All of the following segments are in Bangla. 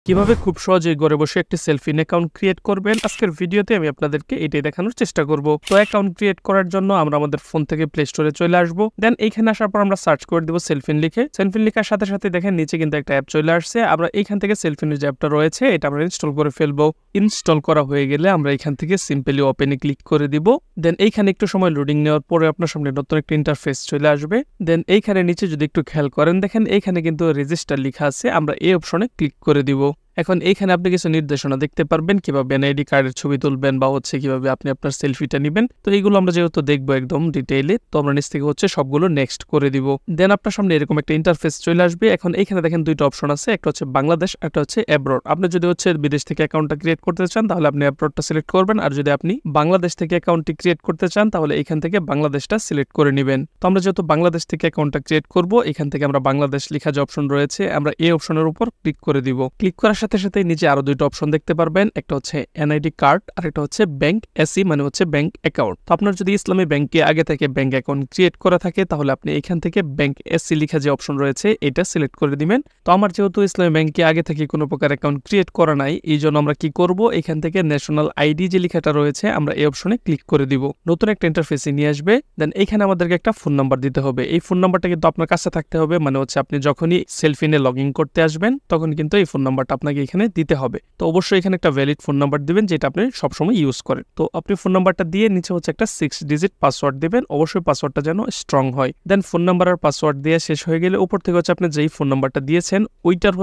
কিভাবে খুব সহজেই ঘরে বসে একটি সেলফি অ্যাকাউন্ট ক্রিয়েট করবেন আজকের ভিডিওতে আমি আপনাদেরকে এটাই দেখানোর চেষ্টা করব। তো অ্যাকাউন্ট ক্রিয়েট করার জন্য আমরা আমাদের ফোন থেকে প্লে স্টোরে চলে আসব। দেন এইখানে আসার পর আমরা সার্চ করে দিব সেলফিন লিখে। সেলফিন লেখার সাথে সাথে দেখেন নিচে কিন্তু একটা অ্যাপ চলে আসছে। আমরা এইখান থেকে সেলফিনের যে অ্যাপটা রয়েছে এটা আমরা ইনস্টল করে ফেলবো। ইনস্টল করা হয়ে গেলে আমরা এখান থেকে সিম্পলি ওপেনে ক্লিক করে দিব। দেন এইখানে একটু সময় লোডিং নেওয়ার পরে আপনার সামনে নতুন একটা ইন্টারফেস চলে আসবে। দেন এইখানে নিচে যদি একটু খেয়াল করেন দেখেন এইখানে কিন্তু রেজিস্টার লেখা আছে। আমরা এই অপশনে ক্লিক করে দিব। এখন এইখানে আপনি কিছু নির্দেশনা দেখতে পারবেন কিভাবে এনআইডি কার্ডের ছবি তুলবেন বা কিভাবে আপনি আপনার সেলফিটা নেবেন। তো এইগুলো আমরা যেহেতু দেখবো একদম ডিটেইলে, তো আমরা নিচ থেকে সবগুলো নেক্সট করে দিব। দেন আপনার সামনে এরকম একটা ইন্টারফেস চলে আসবে। এখন এইখানে দেখেন দুইটা অপশন আছে, একটা হচ্ছে বাংলাদেশ, একটা হচ্ছে অ্যাব্রড। আপনি যদি বিদেশ থেকে অ্যাকাউন্টটা ক্রিয়েট করতে চান তাহলে আপনি অ্যাব্রডটা সিলেক্ট করবেন, আর যদি আপনি বাংলাদেশ থেকে অ্যাকাউন্টটি ক্রিয়েট করতে চান তাহলে এখান থেকে বাংলাদেশটা সিলেক্ট করে নেবেন। তো আমরা যেহেতু বাংলাদেশ থেকে অ্যাকাউন্টটা ক্রিয়েট করব, এখান থেকে আমরা বাংলাদেশ লেখা যে অপশন রয়েছে আমরা এই অপশনের উপর ক্লিক করে দিব। ক্লিক করার সাথে সাথে নিচে আরো দুইটা অপশন দেখতে পারবেন, একটা হচ্ছে এনআইডি কার্ড আর একটা হচ্ছে ব্যাংক এসি মানে ব্যাংক অ্যাকাউন্ট। তো আপনার যদি ইসলামী ব্যাংকে আগে থেকে ব্যাংক অ্যাকাউন্ট ক্রিয়েট করা থাকে তাহলে আপনি এখান থেকে ব্যাংক এসি লেখা যে অপশন রয়েছে এটা সিলেক্ট করে দিবেন। তো আমার যেহেতু ইসলামী ব্যাংকে আগে থেকে কোনো প্রকার অ্যাকাউন্ট ক্রিয়েট করা নাই, এই জন্য আমরা কি করব, এখান থেকে ন্যাশনাল আইডি যে লেখাটা রয়েছে আমরা এই অপশনে ক্লিক করে দিব। নতুন একটা ইন্টারফেসে নিয়ে আসবে। দেন এখানে আমাদেরকে একটা ফোন নাম্বার দিতে হবে। এই ফোন নাম্বারটা কিন্তু আপনার কাছে থাকতে হবে, মানে আপনি যখনই সেলফিনে লগ ইন করতে আসবেন তখন কিন্তু এই ফোন নাম্বারটা আপনাকে এখানে দিতে হবে। তো অবশ্যই এখানে একটা ভ্যালিড ফোন নাম্বার দিবেন যেটা আপনি সবসময় ইউজ করেন। তো আপনি ফোন নাম্বারটা দিয়ে নিচে একটা 6 ডিজিট পাসওয়ার্ড দিবেন। অবশ্যই পাসওয়ার্ডটা যেন স্ট্রং হয়। দেন ফোন নাম্বার আর পাসওয়ার্ড দিয়ে শেষ হয়ে গেলে উপর থেকে আপনি যেই ফোন নাম্বারটা দিয়েছেন ওইটার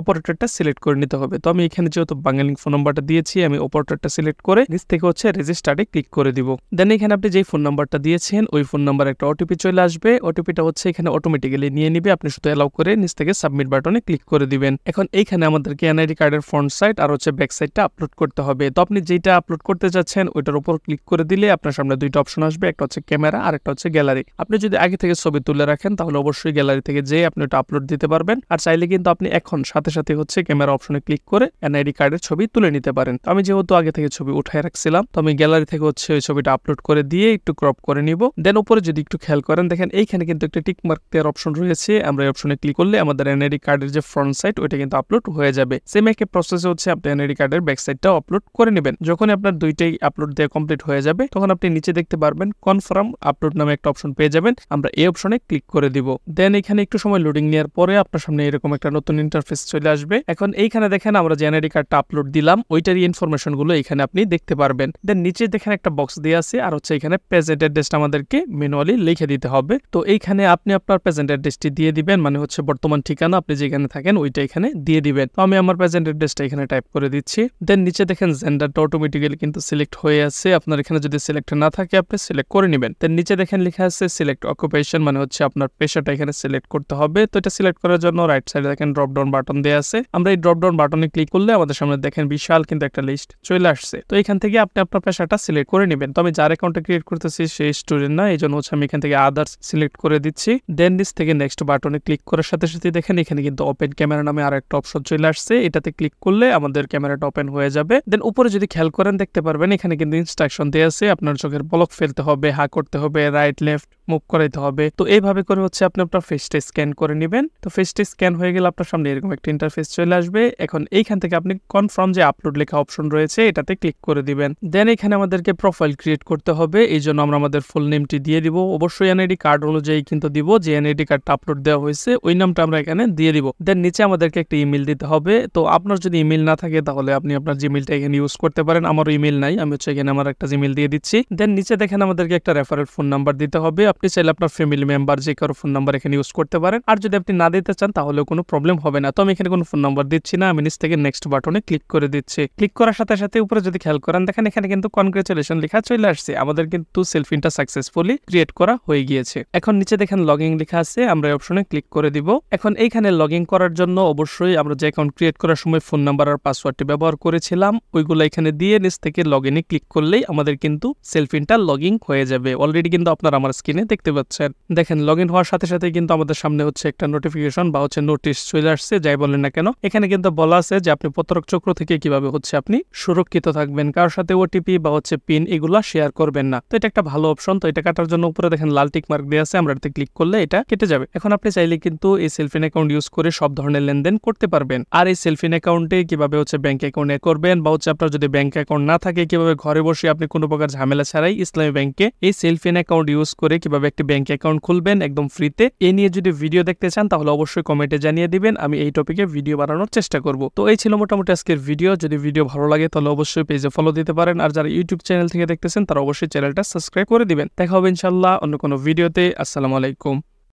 অপারেটরটা সিলেক্ট করে নিতে হবে। তো আমি এখানে যেহেতু বাংলালিংক ফোন নাম্বারটা দিয়েছি আমি অপারেটরটা সিলেক্ট করে নিচ থেকে রেজিস্টারে ক্লিক করে দিব। দেন এখানে আপনি যেই ফোন নাম্বারটা দিয়েছেন ওই ফোন নাম্বার একটা ওটিপি চলে আসবে। ওটিপিটা এখানে অটোমেটিক্যালি নিয়ে নিবে। আপনি শুধু অ্যালাউ করে নিচ থেকে সাবমিট বাটনে ক্লিক করে দিবেন। এখন এইখানে আমাদেরকে এনআইডি কার্ডের ফ্রন্ট সাইড আর ব্যাক সাইডটা আপলোড করতে হবে। তো আপনি যেটা আপলোড করতে চাচ্ছেন ওইটার উপর ক্লিক করে দিলে আপনার সামনে দুইটা অপশন আসবে, একটা হচ্ছে ক্যামেরা আর একটা হচ্ছে গ্যালারি। আপনি যদি আগে থেকে ছবি তুলে রাখেন তাহলে অবশ্যই গ্যালারি থেকে যেয়ে আপনি ওটা আপলোড দিতে পারবেন, আর চাইলে কিন্তু আপনি এখন সাথে সাথে ক্যামেরা অপশনে ক্লিক করে এনআইডি কার্ডের ছবি তুলে নিতে পারেন। তো আমি যেহেতু আগে থেকে ছবি উঠায় রাখছিলাম তো আমি গ্যালারি থেকে ওই ছবিটা আপলোড করে দিয়ে একটু ক্রপ করে নিব। দেন উপরে যদি একটু খেয়াল করেন দেখেন এইখানে কিন্তু একটা টিক মার্ক দেওয়ার অপশন রয়েছে। আমরা এই অপশনে ক্লিক করলে আমাদের এনআইডি কার্ডের যে ফ্রন্ট সাইড ওইটা কিন্তু আপলোড হয়ে যাবে। সেম একই প্রসেসে আপনি এনআইডি কার্ডের ব্যাক সাইডটাও আপলোড করে নেবেন। যখন আপনার দুইটাই আপলোড দেওয়া কমপ্লিট হয়ে যাবে তখন আপনি নিচে দেখতে পারবেন কনফার্ম আপলোড নামে একটা অপশন পেয়ে যাবেন। আমরা এই অপশনে ক্লিক করে দিব। দেন এখানে একটু সময় লোডিং নেওয়ার পরে আপনার সামনে এরকম একটা নতুন ইন্টারফেস চলে আসবে। এখন এইখানে দেখেন আমরা যে এনআইডি কার্ডটা আপলোড দিলাম ওইটারই ইনফরমেশন গুলো এখানে আপনি দেখতে পারবেন। দেন নিচে দেখেন একটা বক্স দেওয়া আছে আর এখানে প্রেজেন্ট অ্যাড্রেসটা আমাদেরকে ম্যানুয়ালি লিখে দিতে হবে। তো এইখানে আপনি আপনার প্রেজেন্ট অ্যাড্রেসটি দিয়ে দিবেন, মানে বর্তমান ঠিকানা আপনি যেখানে থাকেন ওইটা এখানে দিয়ে দিবেন। তো আমি আমার প্রেজেন্ট অ্যাড্রেসটা এখানে টাইপ করে দিচ্ছি। দেন নিচে দেখেন জেন্ডারটা অটোমেটিক্যালি কিন্তু সিলেক্ট হয়ে আছে। আপনার এখানে যদি সিলেক্ট না থাকে আপনি সিলেক্ট করে নেবেন। দেন নিচে দেখেন লেখা আছে সিলেক্ট অকুপেশন, মানে আপনার পেশাটা এখানে সিলেক্ট করতে হবে। তো এটা সিলেক্ট করার জন্য রাইট সাইডে দেখেন ড্রপ ডাউন বাটন দেওয়া আছে। আমরা এই ড্রপ ডাউন বাটনে ক্লিক করলে আমাদের সামনে দেখেন বিশাল কিন্তু একটা লিস্ট চলে আসছে। তো এখান থেকে আপনি আপনার পেশাটা সিলেক্ট করে নেবেন। তো আমি যার অ্যাকাউন্টে ক্রিয়েট করতেছি সেই স্টুডেন্ট না, এই জন্য আমি এখান থেকে আদার্স সিলেক্ট করে দিচ্ছি। দেন নিচ থেকে নেক্সট বাটনে ক্লিক করার সাথে সাথে দেখেন এখানে কিন্তু ওপেন ক্যামেরা নামে আর একটা অপশন চলে আসছে। এটাতে ক্লিক করলে আমাদের ক্যামেরাটা ওপেন হয়ে যাবে। দেন উপরে যদি খেয়াল করেন দেখতে পারবেন এখানে কিন্তু ইনস্ট্রাকশন দেওয়া আছে। আপনার চোখের পলক ফেলতে হবে, হা করতে হবে, রাইট লেফট মুভ করাইতে হবে। তো এইভাবে করে আপনি আপনার ফেসটা স্ক্যান করে নেবেন। তো ফেসটা স্ক্যান হয়ে গেলে আপনার সামনে এরকম একটা ইন্টারফেস চলে আসবে। এখন এইখান থেকে আপনি কনফার্ম যে আপলোড লেখা অপশন রয়েছে এটাতে ক্লিক করে দিবেন। দেন এখানে আমাদেরকে প্রোফাইল ক্রিয়েট করতে হবে, এই জন্য আমরা আমাদের ফুল নেমটি দিয়ে দিব। অবশ্যই এনআইডি কার্ড অনুযায়ী কিন্তু দিব, যে এনআইডি কার্ডটা আপলোড দেওয়া হয়েছে ওই নামটা আমরা এখানে দিয়ে দিব। দেন নিচে আমাদেরকে একটা ইমেল দিতে হবে। তো আপনার যদি ইমেল না থাকে তাহলে আপনি আপনার জিমেলটা এখানে ইউজ করতে পারেন। আমার ইমেল নাই, আমি এখানে আমার একটা জিমেল দিয়ে দিচ্ছি। দেন নিচে দেখেন আমাদেরকে একটা রেফারেল ফোন নাম্বার দিতে হবে। আপনি চাইলে আপনার ফ্যামিলি মেম্বার যে কারো ফোন নাম্বার এখানে ইউজ করতে পারেন, আর যদি আপনি না দিতে চান তাহলেও কোনো প্রবলেম হবে না। তো আমি এখানে কোনো ফোন নাম্বার দিচ্ছি না, আমি নিচ থেকে নেক্সট বাটনে ক্লিক করে দিচ্ছি। ক্লিক করার সাথে সাথে উপরে যদি খেয়াল করেন দেখেন এখানে কিন্তু কনগ্রেচুলেশন লেখা চলে আসছে। আমাদের কিন্তু সেলফিটা সাকসেসফুলি ক্রিয়েট করা হয়ে গিয়েছে। এখন নিচে দেখেন লগইন লেখা আছে, আমরা এই অপশনে ক্লিক করে দিব। এখন এইখানে লগইন করার জন্য অবশ্যই আমরা যে অ্যাকাউন্ট ক্রিয়েট করার সময় ফোন নাম্বার আর পাসওয়ার্ডটি ব্যবহার করেছিলাম ওইগুলো এখানে দিয়ে নিচ থেকে লগইনে ক্লিক করলেই আমাদের কিন্তু সেলফিনটা লগইন হয়ে যাবে। অলরেডি কিন্তু আপনার আমার স্ক্রিনে স্ক্রিনে দেখতে পাচ্ছেন। দেখেন লগ ইন হওয়ার সাথে সাথে কিন্তু আমাদের সামনে হচ্ছে একটা নোটিফিকেশন বা হচ্ছে নোটিশ চলে আসছে, যাই বলেন না কেন। এখানে কিন্তু বলা আছে যে আপনি প্রতারক চক্র থেকে কিভাবে হচ্ছে আপনি সুরক্ষিত থাকবেন, কারোর সাথে ওটিপি বা হচ্ছে পিন এগুলা শেয়ার করবেন না। তো এটা একটা ভালো অপশন। তো এটা কাটার জন্য উপরে দেখেন লাল টিক মার্ক দেওয়া আছে, আমরা এটাতে ক্লিক করলে এটা কেটে যাবে। এখন আপনি চাইলে কিন্তু এই সেলফিন অ্যাকাউন্ট ইউজ করে সব ধরনের লেনদেন করতে পারবেন। আর এই সেলফিন অ্যাকাউন্টে কিভাবে হচ্ছে ব্যাংক অ্যাকাউন্টে করবেন বা হচ্ছে আপনার যদি ব্যাংক অ্যাকাউন্ট না থাকে কিভাবে ঘরে বসে আপনি কোনো প্রকার ঝামেলা ছাড়াই ইসলামী ব্যাংকে এই সেলফিন অ্যাকাউন্ট ইউজ করে কিভাবে একটি ব্যাংক অ্যাকাউন্ট খুলবেন একদম ফ্রিতে, এ নিয়ে যদি ভিডিও দেখতে চান তাহলে অবশ্যই কমেন্টে জানিয়ে দিবেন, আমি এই টপিকে ভিডিও বানানোর চেষ্টা করব। তো এই ছিল মোটামুটি আজকের ভিডিও। যদি ভিডিও ভালো লাগে তাহলে অবশ্যই পেজে ফলো দিতে পারেন, আর যারা ইউটিউব চ্যানেল থেকে দেখতেছেন তারা অবশ্যই চ্যানেলটা সাবস্ক্রাইব করে দিবেন। দেখা হবে ইনশাআল্লাহ অন্য কোনো ভিডিওতে। আসসালামু আলাইকুম।